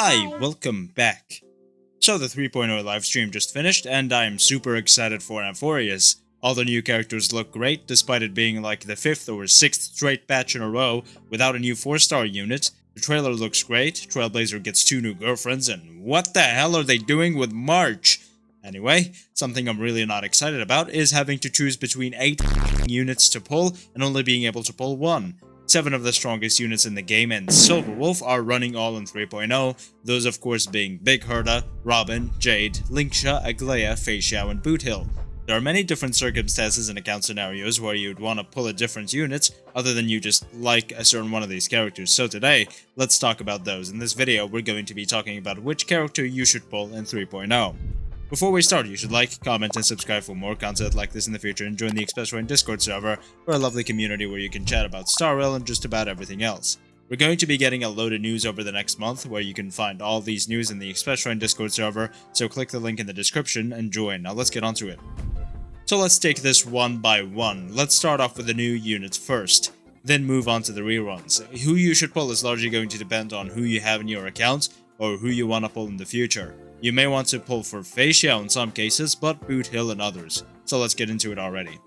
Hi, welcome back. So the 3.0 livestream just finished, and I'm super excited for Amphorius. All the new characters look great, despite it being like the 5th or 6th straight patch in a row without a new 4-star unit. The trailer looks great, Trailblazer gets 2 new girlfriends, and what the hell are they doing with March? Anyway, something I'm really not excited about is having to choose between 8 units to pull and only being able to pull 1. 7 of the strongest units in the game and Silverwolf are running all in 3.0, those of course being Big Herta, Robin, Jade, Ling Sha, Aglaea, Feixiao, and Boothill. There are many different circumstances and account scenarios where you'd want to pull a different unit, other than you just like a certain one of these characters, so today, let's talk about those. In this video, we're going to be talking about which character you should pull in 3.0. Before we start, you should like, comment, and subscribe for more content like this in the future, and join the Express Rain Discord server for a lovely community where you can chat about Star Rail and just about everything else. We're going to be getting a load of news over the next month, where you can find all these news in the Express Rain Discord server, so click the link in the description and join. Now let's get onto it. So let's take this one by one. Let's start off with the new units first, then move on to the reruns. Who you should pull is largely going to depend on who you have in your account, or who you want to pull in the future. You may want to pull for Feixiao in some cases, but Boothill in others. So let's get into it already.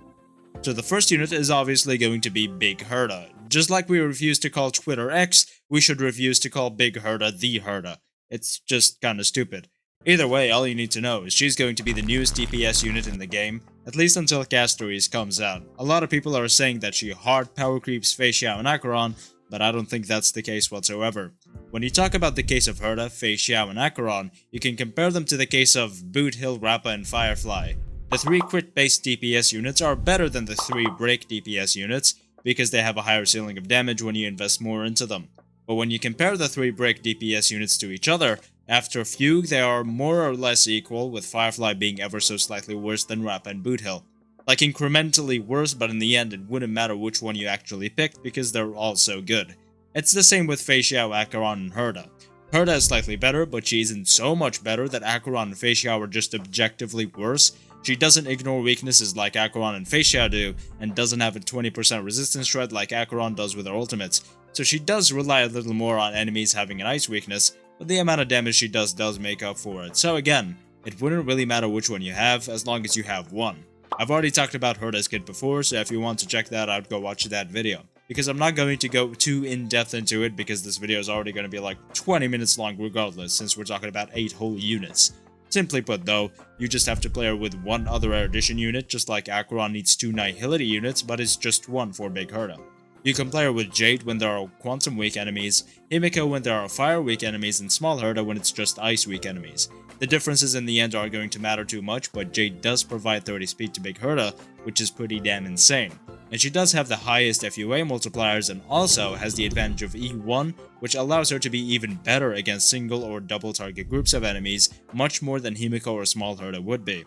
So the first unit is obviously going to be Big Herta. Just like we refuse to call Twitter X, we should refuse to call Big Herta the Herta. It's just kinda stupid. Either way, all you need to know is she's going to be the newest DPS unit in the game, at least until Castories comes out. A lot of people are saying that she hard power creeps Feixiao and Acheron, but I don't think that's the case whatsoever. When you talk about the case of Herta, Feixiao, and Acheron, you can compare them to the case of Boothill, Rappa, and Firefly. The 3 crit-based DPS units are better than the 3 break DPS units, because they have a higher ceiling of damage when you invest more into them. But when you compare the 3 break DPS units to each other, after Fugue they are more or less equal, with Firefly being ever so slightly worse than Rappa and Boothill. Like incrementally worse, but in the end it wouldn't matter which one you actually picked because they're all so good. It's the same with Feixiao, Acheron, and Herta. Herta is slightly better, but she isn't so much better that Acheron and Feixiao are just objectively worse. She doesn't ignore weaknesses like Acheron and Feixiao do, and doesn't have a 20% resistance shred like Acheron does with her ultimates, so she does rely a little more on enemies having an ice weakness, but the amount of damage she does make up for it. So again, it wouldn't really matter which one you have, as long as you have one. I've already talked about Herta's kit before, so if you want to check that out, go watch that video. Because I'm not going to go too in-depth into it, because this video is already going to be like 20 minutes long regardless, since we're talking about 8 whole units. Simply put though, you just have to play her with one other Erudition unit, just like Acheron needs 2 Nihility units, but it's just 1 for Big Herta. You can play her with Jade when there are Quantum weak enemies, Himiko when there are Fire weak enemies, and Small Herta when it's just Ice weak enemies. The differences in the end aren't going to matter too much, but Jade does provide 30 speed to Big Herta, which is pretty damn insane. And she does have the highest FUA multipliers and also has the advantage of E1, which allows her to be even better against single or double target groups of enemies, much more than Himiko or Small Herta would be.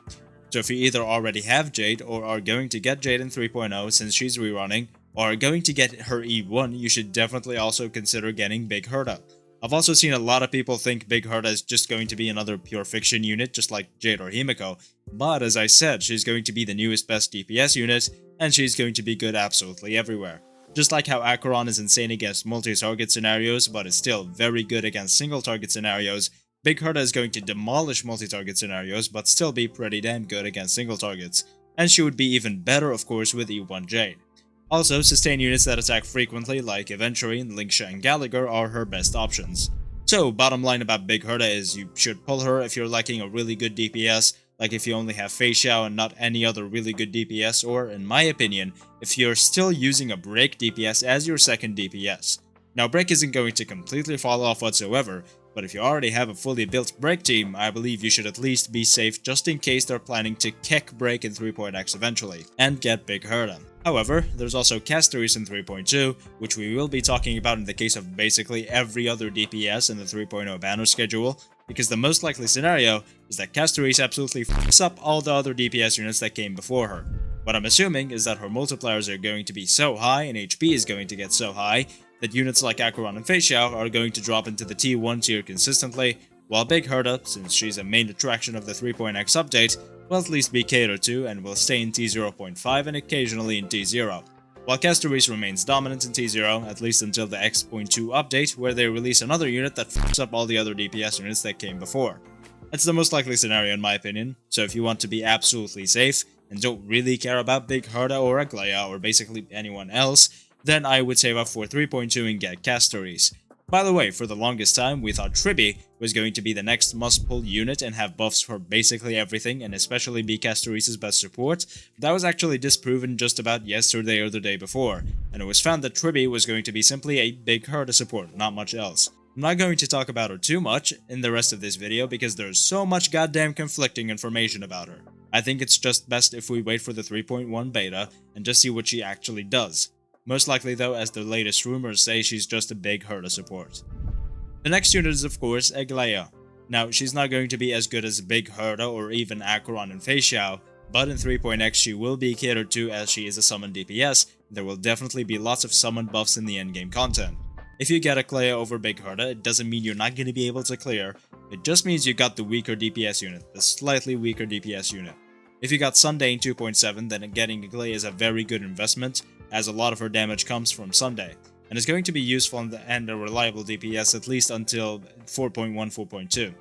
So if you either already have Jade or are going to get Jade in 3.0 since she's rerunning, or are going to get her E1, you should definitely also consider getting Big Herta. I've also seen a lot of people think Big Herta is just going to be another pure fiction unit just like Jade or Himiko, but as I said, she's going to be the newest best DPS unit, and she's going to be good absolutely everywhere. Just like how Acheron is insane against multi-target scenarios, but is still very good against single-target scenarios, Big Herta is going to demolish multi-target scenarios, but still be pretty damn good against single targets, and she would be even better of course with E1 Jade. Also, sustain units that attack frequently like Aventurine, Ling Sha, and Gallagher are her best options. So, bottom line about Big Herta is you should pull her if you're lacking a really good DPS, like if you only have Feixiao and not any other really good DPS, or, in my opinion, if you're still using a break DPS as your second DPS. Now, break isn't going to completely fall off whatsoever, but if you already have a fully built break team, I believe you should at least be safe just in case they're planning to kick break in 3.x eventually, and get Big Herta. However, there's also Castories in 3.2, which we will be talking about in the case of basically every other DPS in the 3.0 banner schedule, because the most likely scenario is that Castories absolutely f***s up all the other DPS units that came before her. What I'm assuming is that her multipliers are going to be so high and HP is going to get so high that units like Acheron and Feixiao are going to drop into the T1 tier consistently, while Big Herta, since she's a main attraction of the 3.x update, will at least be catered to and will stay in T0.5 and occasionally in T0. while Castoris remains dominant in T0, at least until the X.2 update, where they release another unit that f***s up all the other DPS units that came before. That's the most likely scenario in my opinion, so if you want to be absolutely safe, and don't really care about Big Herta or Aglaea or basically anyone else, then I would save up for 3.2 and get Castoris. By the way, for the longest time, we thought Tribi was going to be the next must-pull unit and have buffs for basically everything, and especially be Castoris' best support. That was actually disproven just about yesterday or the day before, and it was found that Tribi was going to be simply a Big Herta support, not much else. I'm not going to talk about her too much in the rest of this video because there's so much goddamn conflicting information about her. I think it's just best if we wait for the 3.1 beta and just see what she actually does. Most likely though, as the latest rumors say, she's just a Big Herta support. The next unit is of course Aglaea. Now, she's not going to be as good as Big Herta or even Acheron and Feixiao, but in 3.x she will be catered to as she is a summon DPS, and there will definitely be lots of summon buffs in the endgame content. If you get Aglaea over Big Herta, it doesn't mean you're not going to be able to clear, it just means you got the weaker DPS unit, the slightly weaker DPS unit. If you got Sunday in 2.7, then getting Aglaea is a very good investment, as a lot of her damage comes from Sunday, and is going to be useful and a reliable DPS at least until 4.1, 4.2,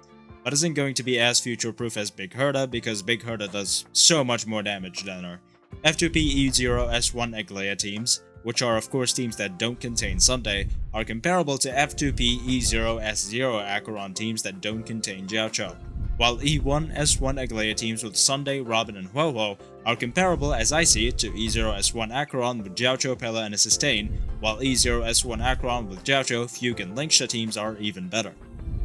but isn't going to be as future-proof as Big Herta because Big Herta does so much more damage than her. F2P E0 S1 Aglaea teams, which are of course teams that don't contain Sunday, are comparable to F2P E0 S0 Acheron teams that don't contain Jiaoqiu, while E1 S1 Aglaea teams with Sunday, Robin, and Huohuo are comparable as I see it to E0 S1 Acheron with Jiaoqiu, Pella, and a Sustain, while E0 S1 Acheron with Jiaoqiu, Fugue, and Ling Sha teams are even better.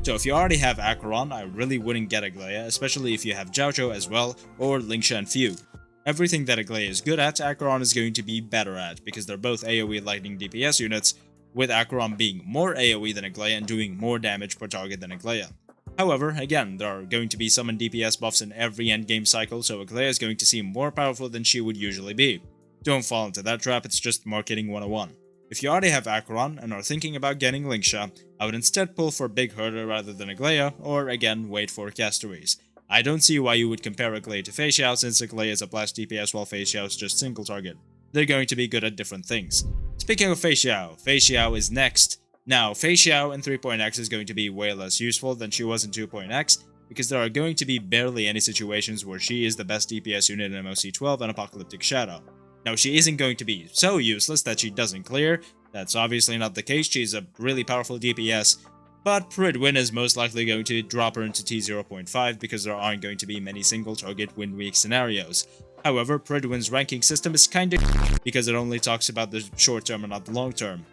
So if you already have Acheron, I really wouldn't get Aglaea, especially if you have Jiaoqiu as well, or Ling Sha and Fugue. Everything that Aglaea is good at, Acheron is going to be better at, because they're both AoE lightning DPS units, with Acheron being more AoE than Aglaea and doing more damage per target than Aglaea. However, again, there are going to be summon DPS buffs in every endgame cycle, so Aglaea is going to seem more powerful than she would usually be. Don't fall into that trap, it's just marketing 101. If you already have Acheron and are thinking about getting Ling Sha, I would instead pull for Big Herta rather than Aglaea, or again, wait for Castoris. I don't see why you would compare Aglaea to Feixiao since Aglaea is a blast DPS while Feixiao is just single target. They're going to be good at different things. Speaking of Feixiao, Feixiao is next. Now, Feixiao in 3.x is going to be way less useful than she was in 2.x, because there are going to be barely any situations where she is the best DPS unit in MOC12 and Apocalyptic Shadow. Now, she isn't going to be so useless that she doesn't clear, that's obviously not the case, she's a really powerful DPS, but Pridwin is most likely going to drop her into T0.5 because there aren't going to be many single target win weak scenarios. However, Pridwin's ranking system is kinda because it only talks about the short term and not the long term.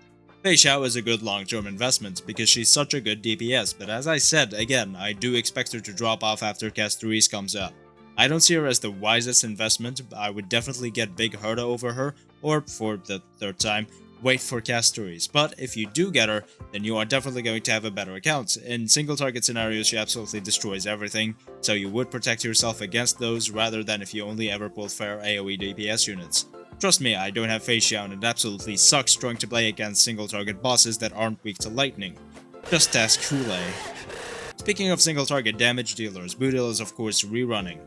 Feixiao is a good long-term investment because she's such a good DPS, but as I said, again, I do expect her to drop off after Castoris comes out. I don't see her as the wisest investment, but I would definitely get Big Herta over her, or, for the third time, wait for Castoris. But if you do get her, then you are definitely going to have a better account. In single target scenarios, she absolutely destroys everything, so you would protect yourself against those rather than if you only ever pulled fair AoE DPS units. Trust me, I don't have Feixiao and it absolutely sucks trying to play against single target bosses that aren't weak to lightning. Just ask Kool-Aid. Speaking of single target damage dealers, Boothill is of course rerunning.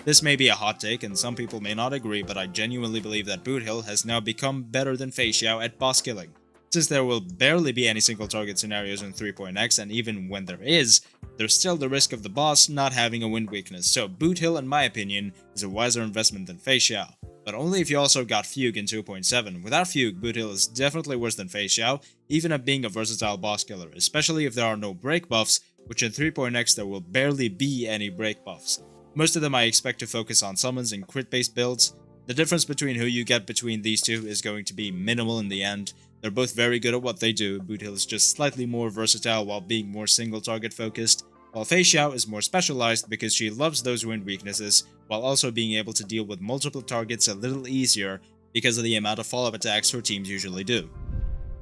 This may be a hot take and some people may not agree, but I genuinely believe that Boothill has now become better than Feixiao at boss killing. Since there will barely be any single target scenarios in 3.x, and even when there is, there's still the risk of the boss not having a wind weakness, so Boothill in my opinion is a wiser investment than Feixiao. But only if you also got Fugue in 2.7. Without Fugue, Boothill is definitely worse than Feixiao, even at being a versatile boss killer, especially if there are no break buffs, which in 3.x there will barely be any break buffs. Most of them I expect to focus on summons and crit-based builds. The difference between who you get between these two is going to be minimal in the end. They're both very good at what they do, Boothill is just slightly more versatile while being more single target focused, while Feixiao is more specialized because she loves those wind weaknesses, while also being able to deal with multiple targets a little easier because of the amount of follow-up attacks her teams usually do.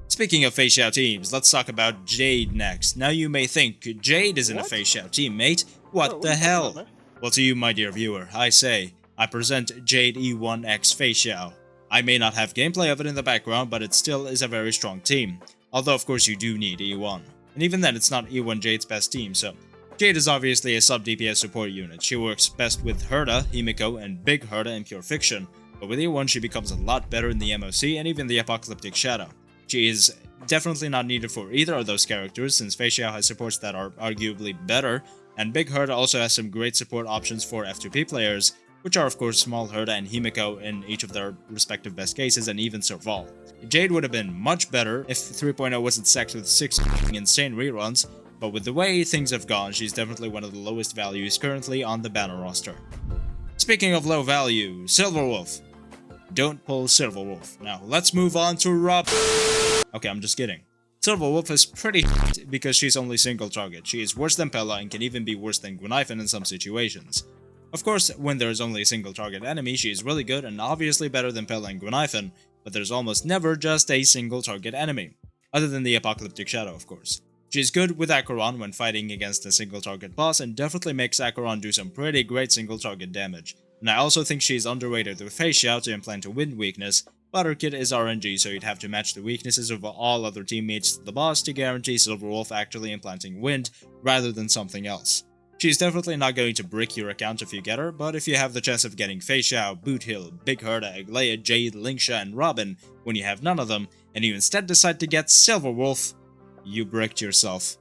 Speaking of Feixiao teams, let's talk about Jade next. Now you may think, Jade isn't a Feixiao team, mate. What the hell? Well, to you, my dear viewer, I say, I present Jade E1X Feixiao. I may not have gameplay of it in the background, but it still is a very strong team. Although, of course, you do need E1. And even then, it's not E1 Jade's best team, so Jade is obviously a sub-DPS support unit. She works best with Herta, Himiko, and Big Herta in Pure Fiction, but with E1 she becomes a lot better in the MOC and even the Apocalyptic Shadow. She is definitely not needed for either of those characters, since Feixiao has supports that are arguably better, and Big Herta also has some great support options for F2P players, which are of course Small Herta and Himiko in each of their respective best cases, and even Serval. Jade would have been much better if 3.0 wasn't sacked with 6 insane reruns, but with the way things have gone, she's definitely one of the lowest values currently on the banner roster. Speaking of low value, Silverwolf. Don't pull Silverwolf. Now let's move on to Rob. Okay, I'm just kidding. Silverwolf is pretty because she's only single target. She is worse than Pella and can even be worse than Gunnifan in some situations. Of course, when there is only a single target enemy, she is really good and obviously better than Pella and Gunnifan, but there's almost never just a single target enemy. Other than the Apocalyptic Shadow, of course. She is good with Acheron when fighting against a single target boss and definitely makes Acheron do some pretty great single target damage. And I also think she is underrated with Feixiao to implant a wind weakness, but her kit is RNG, so you'd have to match the weaknesses of all other teammates to the boss to guarantee Silverwolf actually implanting wind rather than something else. She's definitely not going to brick your account if you get her, but if you have the chance of getting Feixiao, Boothill, Big Herta, Aglaea, Jade, Ling Sha, and Robin when you have none of them, and you instead decide to get Silverwolf, you bricked yourself.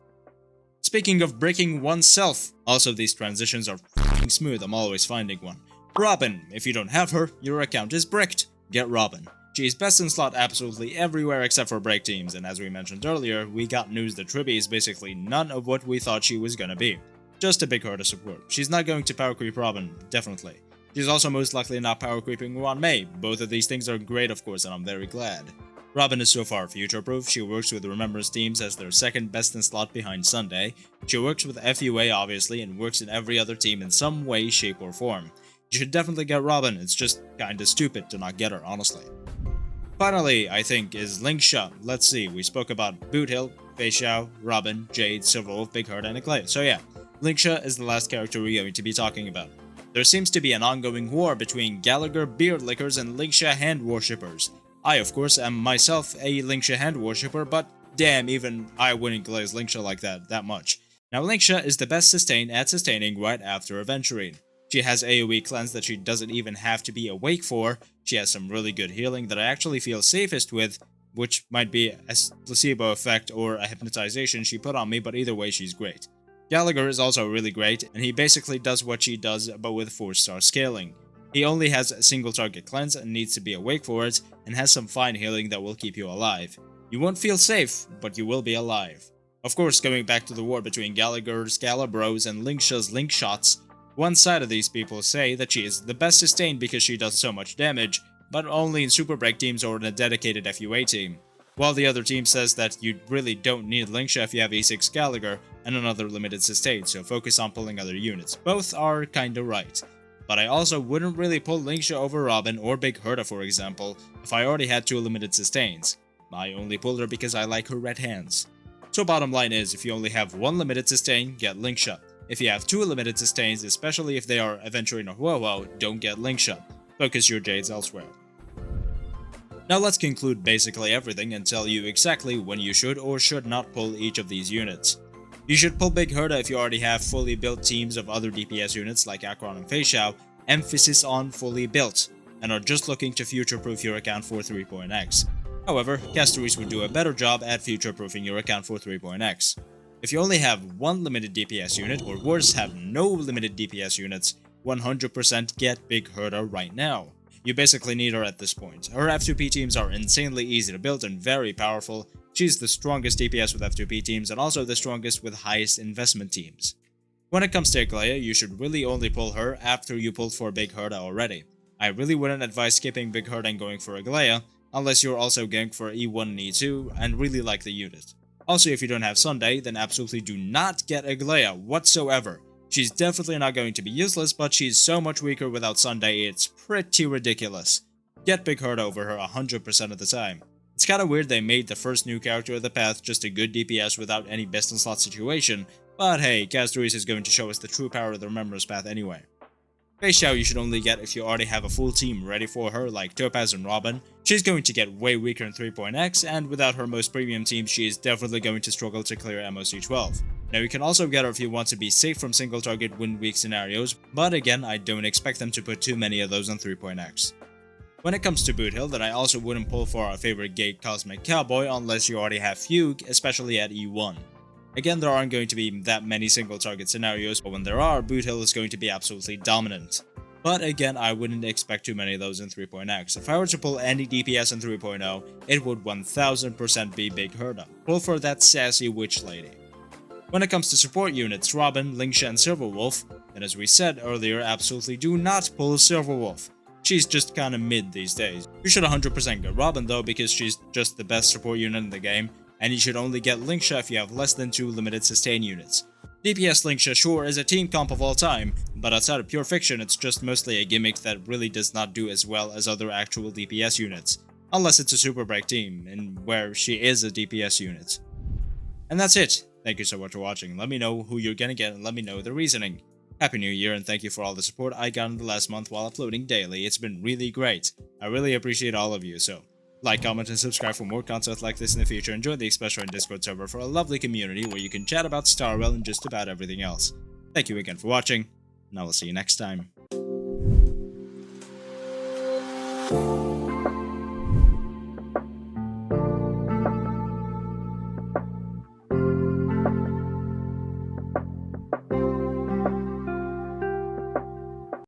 Speaking of bricking oneself, also these transitions are f***ing smooth, I'm always finding one. Robin, if you don't have her, your account is bricked. Get Robin. She is best in slot absolutely everywhere except for break teams, and as we mentioned earlier, we got news that Tribby is basically none of what we thought she was gonna be. Just a Big Herta support. She's not going to power creep Robin, definitely. She's also most likely not power creeping Wan Mei. Both of these things are great of course, and I'm very glad. Robin is so far future-proof. She works with Remembrance teams as their second best in slot behind Sunday. She works with FUA obviously, and works in every other team in some way, shape, or form. You should definitely get Robin, it's just kinda stupid to not get her, honestly. Finally, I think, is Ling Sha. Let's see, we spoke about Boothill, Feixiao, Robin, Jade, Silverwolf, Big Herta, and Aglaea. So yeah, Ling Sha is the last character we're going to be talking about. There seems to be an ongoing war between Gallagher beard lickers and Ling Sha hand worshippers. I, of course, am myself a Ling Sha hand worshipper, but damn, even I wouldn't glaze Ling Sha like that much. Now, Ling Sha is the best sustain at sustaining right after Aventurine. She has AoE cleanse that she doesn't even have to be awake for. She has some really good healing that I actually feel safest with, which might be a placebo effect or a hypnotization she put on me, but either way she's great. Gallagher is also really great, and he basically does what she does but with 4-star scaling. He only has a single target cleanse and needs to be awake for it, and has some fine healing that will keep you alive. You won't feel safe, but you will be alive. Of course, going back to the war between Gallagher's Galabros and Ling Sha's Link Shots, one side of these people say that she is the best sustained because she does so much damage, but only in super break teams or in a dedicated FUA team. While the other team says that you really don't need Ling Sha if you have E6 Gallagher and another limited sustain, so focus on pulling other units. Both are kinda right. But I also wouldn't really pull Ling Sha over Robin or Big Herta for example, if I already had 2 limited sustains. I only pulled her because I like her red hands. So bottom line is, if you only have 1 limited sustain, get Ling Sha. If you have 2 limited sustains, especially if they are Aventurine or Huohuo, don't get Ling Sha. Focus your Jades elsewhere. Now let's conclude basically everything and tell you exactly when you should or should not pull each of these units. You should pull Big Herta if you already have fully built teams of other DPS units like Acheron and Feixiao, emphasis on fully built, and are just looking to future-proof your account for 3.x. However, Castoris would do a better job at future-proofing your account for 3.x. If you only have 1 limited DPS unit, or worse, have no limited DPS units, 100% get Big Herta right now. You basically need her at this point. Her F2P teams are insanely easy to build and very powerful. She's the strongest DPS with F2P teams and also the strongest with highest investment teams. When it comes to Aglaea, you should really only pull her after you pulled for Big Herta already. I really wouldn't advise skipping Big Herta and going for Aglaea, unless you're also going for E1 and E2 and really like the unit. Also, if you don't have Sunday, then absolutely do not get Aglaea whatsoever. She's definitely not going to be useless, but she's so much weaker without Sunday, it's pretty ridiculous. Get Big Herta over her 100% of the time. It's kinda weird they made the first new character of the path just a good DPS without any best in slot situation, but hey, Castoris is going to show us the true power of the Remembrance path anyway. Feixiao you should only get if you already have a full team ready for her like Topaz and Robin. She's going to get way weaker in 3.x, and without her most premium team she is definitely going to struggle to clear MOC 12. Now you can also get her if you want to be safe from single target win weak scenarios, but again I don't expect them to put too many of those on 3.x. When it comes to Boot Hill, then I also wouldn't pull for our favorite Gate Cosmic Cowboy unless you already have Fugue, especially at E1. Again, there aren't going to be that many single target scenarios, but when there are, Boot Hill is going to be absolutely dominant. But again, I wouldn't expect too many of those in 3.x. If I were to pull any DPS in 3.0, it would 1000% be Big Herta. Pull for that sassy witch lady. When it comes to support units, Robin, Ling Sha, and Silverwolf, then as we said earlier, absolutely do not pull Silverwolf. She's just kinda mid these days. You should 100% get Robin though, because she's just the best support unit in the game, and you should only get Ling Sha if you have less than 2 limited sustain units. DPS Ling Sha sure is a team comp of all time, but outside of pure fiction it's just mostly a gimmick that really does not do as well as other actual DPS units, unless it's a super break team, and where she is a DPS unit. And that's it. Thank you so much for watching. Let me know who you're gonna get and let me know the reasoning. Happy New Year and thank you for all the support I got in the last month while uploading daily. It's been really great. I really appreciate all of you, so like, comment, and subscribe for more content like this in the future, and join the Express Run Discord server for a lovely community where you can chat about Star Rail and just about everything else. Thank you again for watching, and I will see you next time.